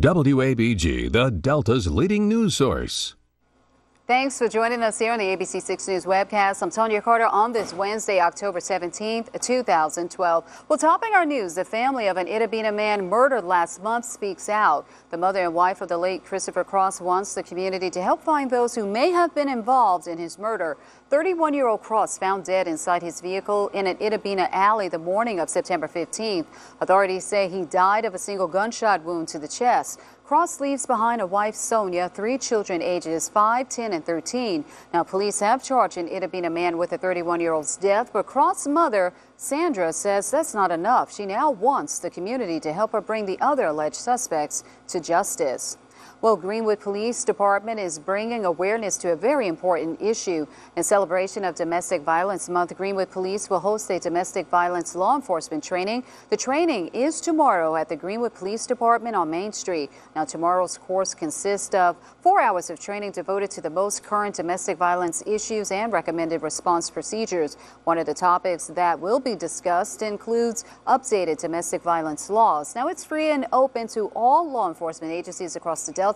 WABG, the Delta's leading news source. Thanks for joining us here on the ABC 6 News webcast. I'm Tonya Carter on this Wednesday, October 17th, 2012. Well, topping our news, the family of an Itabena man murdered last month speaks out. The mother and wife of the late Christopher Cross wants the community to help find those who may have been involved in his murder. 31-year-old Cross found dead inside his vehicle in an Itabena alley the morning of September 15th. Authorities say he died of a single gunshot wound to the chest. Cross leaves behind a wife, Sonia, 3 children ages 5, 10, and 13. Now, police have charged an Itabena man with the 31-year-old's death, but Cross' mother, Sandra, says that's not enough. She now wants the community to help her bring the other alleged suspects to justice. Well, Greenwood Police Department is bringing awareness to a very important issue. In celebration of Domestic Violence Month, Greenwood Police will host a domestic violence law enforcement training. The training is tomorrow at the Greenwood Police Department on Main Street. Now, tomorrow's course consists of 4 hours of training devoted to the most current domestic violence issues and recommended response procedures. One of the topics that will be discussed includes updated domestic violence laws. Now, it's free and open to all law enforcement agencies across the Delta.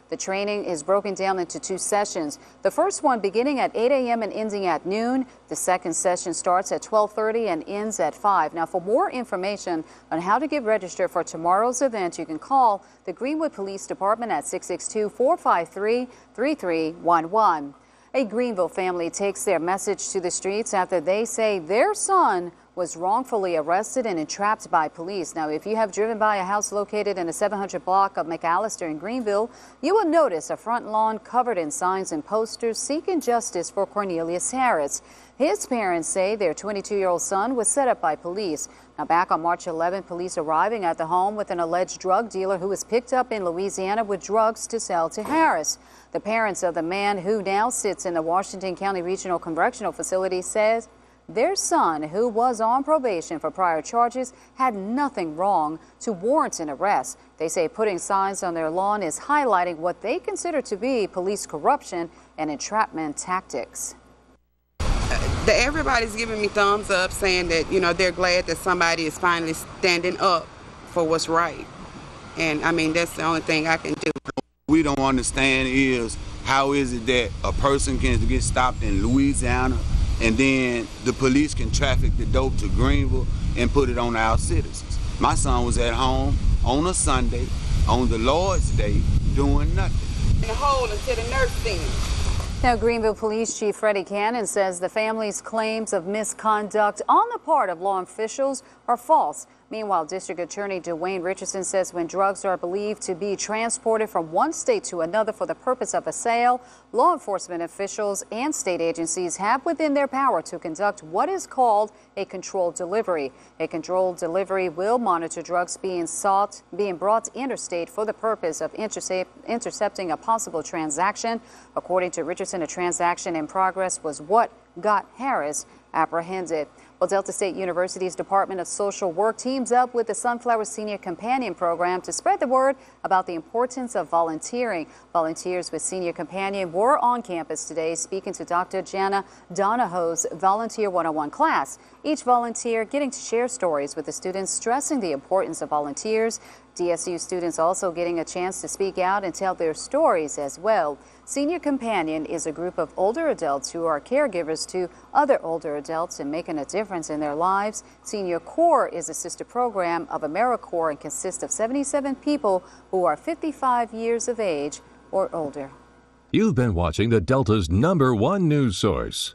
The training is broken down into 2 sessions. The first one beginning at 8 a.m. and ending at noon. The second session starts at 12:30 and ends at 5. Now, for more information on how to get registered for tomorrow's event, you can call the Greenwood Police Department at 662-453-3311. A Greenville family takes their message to the streets after they say their son was wrongfully arrested and entrapped by police. Now, if you have driven by a house located in the 700 block of McAllister in Greenville, you will notice a front lawn covered in signs and posters seeking justice for Cornelius Harris. His parents say their 22-year-old son was set up by police. Now, back on March 11, police arriving at the home with an alleged drug dealer who was picked up in Louisiana with drugs to sell to Harris. The parents of the man, who now sits in the Washington County Regional Correctional Facility, says their son, who was on probation for prior charges, had nothing wrong to warrant an arrest. They say putting signs on their lawn is highlighting what they consider to be police corruption and entrapment tactics. Everybody's giving me thumbs up, saying that, they're glad that somebody is finally standing up for what's right. And, that's the only thing I can do. We don't understand is how is it that a person can get stopped in Louisiana and then the police can traffic the dope to Greenville and put it on our citizens. My son was at home on a Sunday, on the Lord's Day, doing nothing. In the hole until the nurse seen him. Now, Greenville Police Chief Freddie Cannon says the family's claims of misconduct on the part of law officials are false. Meanwhile, District Attorney Dwayne Richardson says when drugs are believed to be transported from one state to another for the purpose of a sale, law enforcement officials and state agencies have within their power to conduct what is called a controlled delivery. A controlled delivery will monitor drugs being brought interstate for the purpose of intercepting a possible transaction. According to Richardson, a transaction in progress was what got Harris apprehended. Well, Delta State University's Department of Social Work teams up with the Sunflower Senior Companion Program to spread the word about the importance of volunteering. Volunteers with Senior Companion were on campus today speaking to Dr. Jana Donahoe's Volunteer 101 class. Each volunteer getting to share stories with the students, stressing the importance of volunteers. DSU students also getting a chance to speak out and tell their stories as well. Senior Companion is a group of older adults who are caregivers to other older adults and making a difference in their lives. Senior Corps is a sister program of AmeriCorps and consists of 77 people who are 55 years of age or older. You've been watching the Delta's #1 news source.